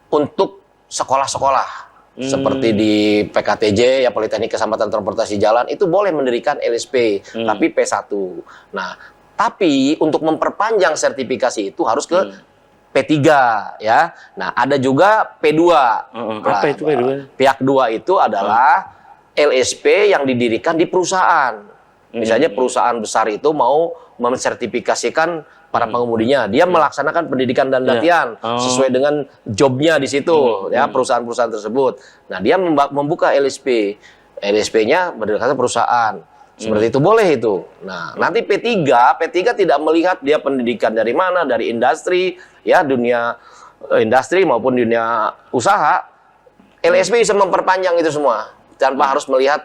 S2: untuk sekolah-sekolah. Seperti di PKTJ, ya Politeknik Keselamatan Transportasi Jalan, itu boleh mendirikan LSP, tapi P1. Nah, tapi untuk memperpanjang sertifikasi itu harus ke P3 ya. Nah, ada juga P2.
S1: Apa itu P2?
S2: Pihak 2 itu adalah LSP yang didirikan di perusahaan. Misalnya perusahaan besar itu mau mensertifikasikan para pengemudinya, dia melaksanakan pendidikan dan latihan sesuai dengan jobnya di situ ya, perusahaan-perusahaan tersebut. Nah, dia membuka LSP. LSP-nya berdasarkan perusahaan. Seperti itu boleh itu. Nah, nanti P3 tidak melihat dia pendidikan dari mana, dari industri, ya dunia industri maupun dunia usaha. LSP bisa memperpanjang itu semua tanpa harus melihat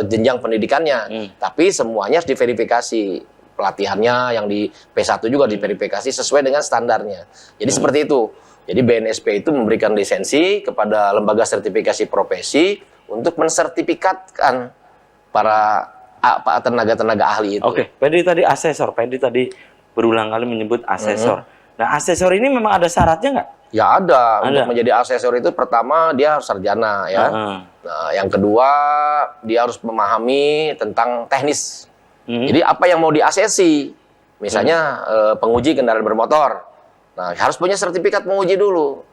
S2: jenjang pendidikannya. Tapi semuanya harus diverifikasi. Pelatihannya yang di P1 juga diverifikasi sesuai dengan standarnya. Jadi seperti itu. Jadi BNSP itu memberikan lisensi kepada lembaga sertifikasi profesi untuk mensertifikatkan para tenaga-tenaga ahli itu.
S1: Oke, Pak Edi tadi asesor. Pak Edi tadi berulang kali menyebut asesor. Nah, asesor ini memang ada syaratnya nggak?
S2: Ya ada. Untuk menjadi asesor itu pertama dia harus sarjana ya. Nah, yang kedua dia harus memahami tentang teknis. Jadi apa yang mau di-ACC? Misalnya penguji kendaraan bermotor. Nah, harus punya sertifikat penguji dulu.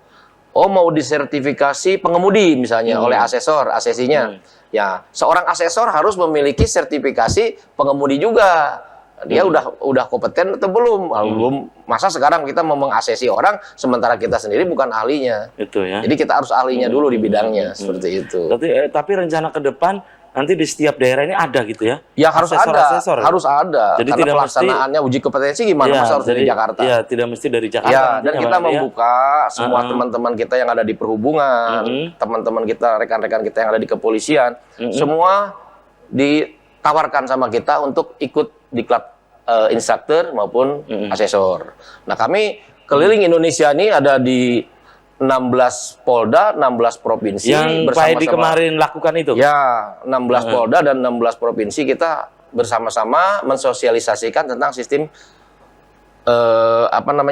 S2: Oh, mau disertifikasi pengemudi misalnya oleh asesor, ACC-nya. Ya, seorang asesor harus memiliki sertifikasi pengemudi juga. Dia udah kompeten atau belum? Belum. Masa sekarang kita mau mengasesi orang sementara kita sendiri bukan ahlinya.
S1: Itu ya.
S2: Jadi kita harus ahlinya dulu di bidangnya seperti itu.
S1: Tapi rencana ke depan nanti di setiap daerah ini ada gitu ya?
S2: Ya harus
S1: Asesor,
S2: ada, harus ada.
S1: Jadi
S2: karena
S1: tidak
S2: pelaksanaannya uji kompetensi gimana? Masa harus dari Jakarta?
S1: Iya, tidak mesti dari Jakarta.
S2: Ya, dan kita membuka semua teman-teman kita yang ada di perhubungan, teman-teman kita, rekan-rekan kita yang ada di kepolisian, semua ditawarkan sama kita untuk ikut diklat instruktur maupun asesor. Nah, kami keliling Indonesia ini ada di 16 Polda, 16 provinsi
S1: yang Pak Edi kemarin lakukan itu.
S2: Ya, 16 Polda dan 16 provinsi kita bersama-sama mensosialisasikan tentang sistem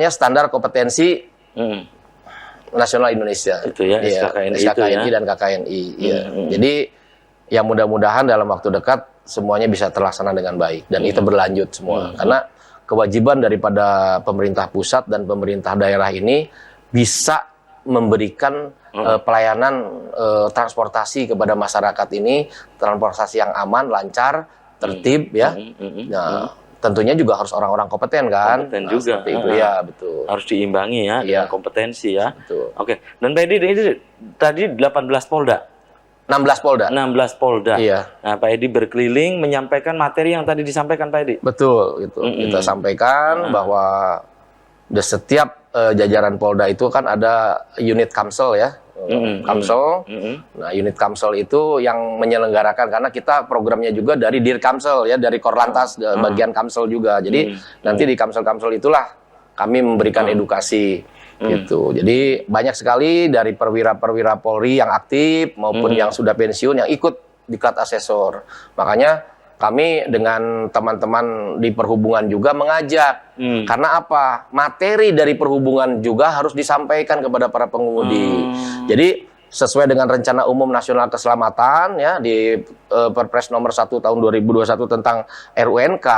S2: standar kompetensi nasional Indonesia.
S1: Itu ya, SKKNI,
S2: SKKNI dan KKNI. Jadi ya mudah-mudahan dalam waktu dekat semuanya bisa terlaksana dengan baik dan itu berlanjut semua. Karena kewajiban daripada pemerintah pusat dan pemerintah daerah ini bisa memberikan pelayanan transportasi kepada masyarakat ini, transportasi yang aman, lancar, tertib ya. Nah, tentunya juga harus orang-orang kompeten kan.
S1: Kompeten juga.
S2: Seperti itu ya, betul.
S1: Harus diimbangi ya dengan kompetensi ya.
S2: Betul.
S1: Oke. Dan Pak Edi ini tadi 18 Polda.
S2: 16 Polda.
S1: 16 Polda.
S2: Iya.
S1: Nah, Pak Edi berkeliling menyampaikan materi yang tadi disampaikan Pak Edi.
S2: Betul, gitu. Kita sampaikan bahwa di setiap jajaran Polda itu kan ada unit Kamsel ya. Kamsel. Nah, unit Kamsel itu yang menyelenggarakan karena kita programnya juga dari Dirkamsel ya, dari Korlantas bagian Kamsel juga. Jadi nanti di Kamsel-Kamsel itulah kami memberikan edukasi gitu. Jadi banyak sekali dari perwira-perwira Polri yang aktif maupun yang sudah pensiun yang ikut diklat asesor. Makanya kami dengan teman-teman di perhubungan juga mengajak. Karena apa? Materi dari perhubungan juga harus disampaikan kepada para pengemudi. Jadi sesuai dengan Rencana Umum Nasional Keselamatan ya di Perpres nomor 1 tahun 2021 tentang RUNK.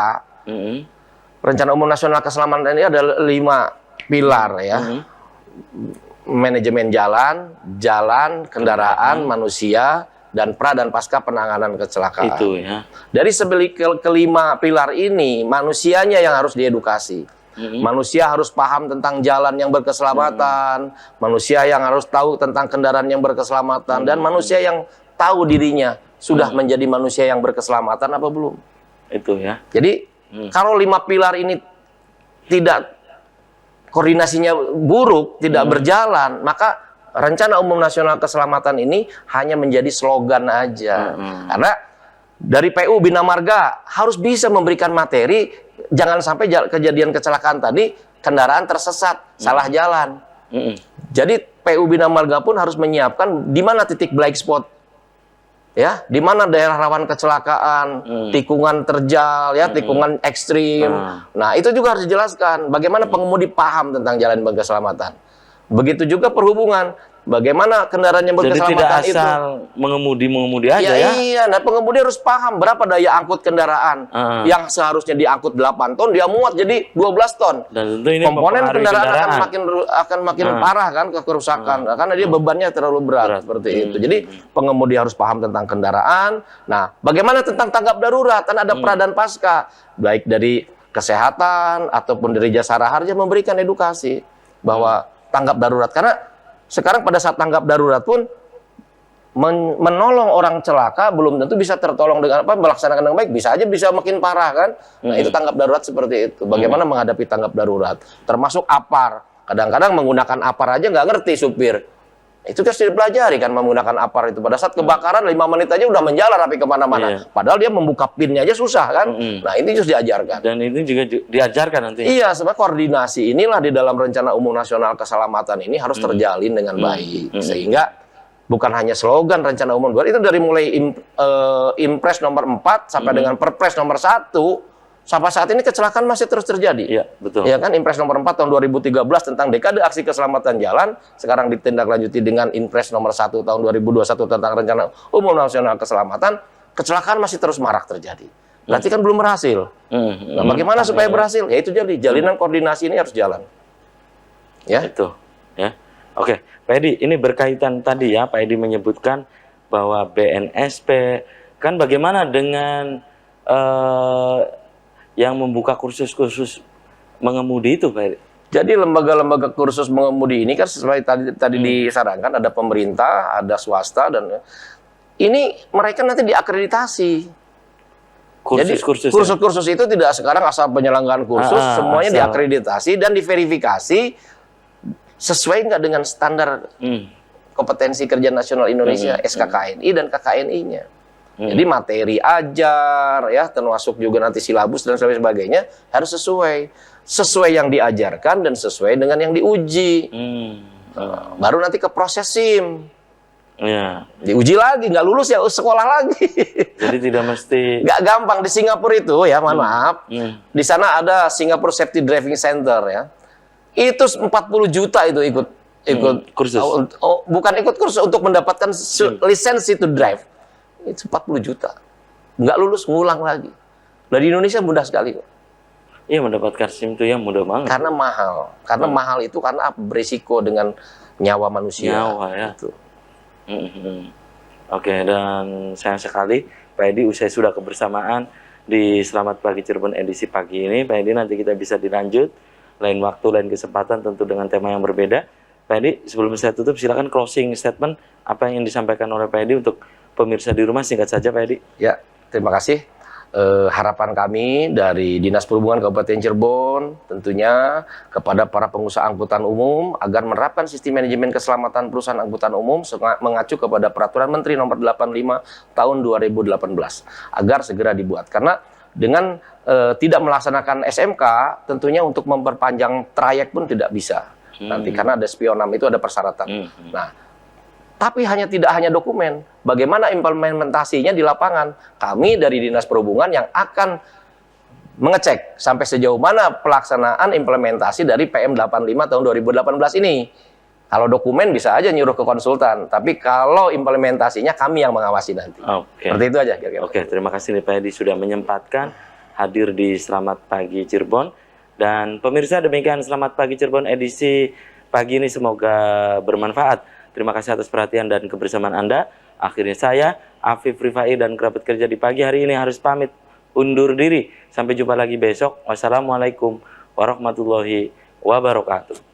S2: Rencana Umum Nasional Keselamatan ini ada 5 pilar ya. Manajemen jalan, kendaraan, manusia, dan pra dan pasca penanganan kecelakaan.
S1: Itu ya.
S2: Dari kelima pilar ini, manusianya yang harus diedukasi. Manusia harus paham tentang jalan yang berkeselamatan, manusia yang harus tahu tentang kendaraan yang berkeselamatan, dan manusia yang tahu dirinya sudah menjadi manusia yang berkeselamatan apa belum.
S1: Itu ya.
S2: Jadi kalau 5 pilar ini tidak koordinasinya buruk, tidak berjalan, maka Rencana Umum Nasional Keselamatan ini hanya menjadi slogan aja. Karena dari PU Bina Marga harus bisa memberikan materi, jangan sampai kejadian kecelakaan tadi kendaraan tersesat, salah jalan. Jadi PU Bina Marga pun harus menyiapkan di mana titik blind spot. Ya, di mana daerah rawan kecelakaan, tikungan terjal ya, tikungan ekstrim. Nah, itu juga harus dijelaskan bagaimana pengemudi paham tentang jalan berkeselamatan. Begitu juga perhubungan. Bagaimana kendaraan yang berkeselamatan
S1: itu? Jadi tidak asal mengemudi aja ya?
S2: Iya, nah pengemudi harus paham berapa daya angkut kendaraan. Yang seharusnya diangkut 8 ton, dia muat jadi 12 ton.
S1: Dan tentu ini
S2: komponen kendaraan akan makin parah kan kerusakan. Karena dia bebannya terlalu berat. Seperti itu. Jadi pengemudi harus paham tentang kendaraan. Nah, bagaimana tentang tanggap darurat? Kan ada pra dan pasca. Baik dari kesehatan ataupun dari jasa harja memberikan edukasi bahwa tanggap darurat, karena sekarang pada saat tanggap darurat pun menolong orang celaka belum tentu bisa tertolong dengan melaksanakan dengan baik, bisa aja bisa makin parah kan. Nah, itu tanggap darurat seperti itu. Bagaimana menghadapi tanggap darurat, termasuk APAR. Kadang-kadang menggunakan APAR aja nggak ngerti supir. Itu harus dipelajari kan menggunakan APAR itu. Pada saat kebakaran 5 menit aja udah menjalar api kemana-mana. Padahal dia membuka pinnya aja susah kan. Nah, ini harus diajarkan. Dan
S1: ini juga diajarkan nanti.
S2: Iya, sebenarnya koordinasi inilah di dalam Rencana Umum Nasional Keselamatan ini harus terjalin dengan baik. Sehingga bukan hanya slogan Rencana Umum 2, itu dari mulai Impres nomor 4 sampai dengan Perpres nomor 1 Sampai saat ini kecelakaan masih terus terjadi.
S1: Iya, betul.
S2: Ya kan, Impres nomor 4 tahun 2013 tentang dekade aksi keselamatan jalan, sekarang ditindaklanjuti dengan Impres nomor 1 tahun 2021 tentang rencana umum nasional keselamatan, kecelakaan masih terus marak terjadi. Berarti kan belum berhasil. Nah, bagaimana supaya berhasil? Ya itu jadi jalinan koordinasi ini harus jalan. Ya.
S1: Itu, ya. Oke, Pak Edi, ini berkaitan tadi ya, Pak Edi menyebutkan bahwa BNSP, kan bagaimana dengan yang membuka kursus-kursus mengemudi itu, Pak Edi?
S2: Jadi lembaga-lembaga kursus mengemudi ini kan sesuai tadi disarankan, ada pemerintah, ada swasta, dan ini mereka nanti diakreditasi.
S1: Kursus-kursus.
S2: Jadi kursus-kursus itu tidak sekarang asal penyelenggaraan kursus, semuanya
S1: asal.
S2: diakreditasi dan diverifikasi sesuai nggak dengan standar kompetensi kerja nasional Indonesia, SKKNI dan KKNI-nya. Jadi materi ajar, ya, termasuk juga nanti silabus dan sebagainya harus sesuai yang diajarkan dan sesuai dengan yang diuji. Baru nanti ke proses SIM.
S1: Ya.
S2: Diuji lagi, nggak lulus ya sekolah lagi.
S1: Jadi tidak mesti.
S2: Nggak gampang di Singapura itu ya, mohon maaf. Di sana ada Singapore Safety Driving Center ya. Itu 40 juta itu ikut
S1: kursus.
S2: Bukan ikut kursus, untuk mendapatkan lisensi to drive. Itu 40 juta. Nggak lulus, ngulang lagi. Nah, di Indonesia mudah sekali kok.
S1: Iya, mendapatkan SIM itu yang mudah banget.
S2: Karena mahal. Karena mahal itu karena berisiko dengan nyawa manusia.
S1: Nyawa ya.
S2: Gitu.
S1: Oke, dan sayang sekali Pak Edi usai sudah kebersamaan di Selamat Pagi Cirebon edisi pagi ini. Pak Edi, nanti kita bisa dilanjut lain waktu, lain kesempatan, tentu dengan tema yang berbeda. Pak Edi, sebelum saya tutup, silakan closing statement apa yang disampaikan oleh Pak Edi untuk pemirsa di rumah, singkat saja Pak Edi.
S2: Ya, terima kasih. Harapan kami dari Dinas Perhubungan Kabupaten Cirebon tentunya kepada para pengusaha angkutan umum agar menerapkan sistem manajemen keselamatan perusahaan angkutan umum mengacu kepada Peraturan Menteri Nomor 85 Tahun 2018 agar segera dibuat. Karena dengan tidak melaksanakan SMK tentunya untuk memperpanjang trayek pun tidak bisa. Nanti karena ada SPIO 6 itu ada persyaratan. Nah, tapi tidak hanya dokumen, bagaimana implementasinya di lapangan? Kami dari Dinas Perhubungan yang akan mengecek sampai sejauh mana pelaksanaan implementasi dari PM 85 tahun 2018 ini. Kalau dokumen bisa aja nyuruh ke konsultan, tapi kalau implementasinya kami yang mengawasi nanti.
S1: Oke.
S2: Seperti itu aja kira-kira.
S1: Oke, terima kasih nih Pak Edi sudah menyempatkan hadir di Selamat Pagi Cirebon. Dan pemirsa, demikian Selamat Pagi Cirebon edisi pagi ini, semoga bermanfaat. Terima kasih atas perhatian dan kebersamaan Anda. Akhirnya saya, Afif Rifai, dan kerabat kerja di pagi hari ini harus pamit undur diri. Sampai jumpa lagi besok. Wassalamualaikum warahmatullahi wabarakatuh.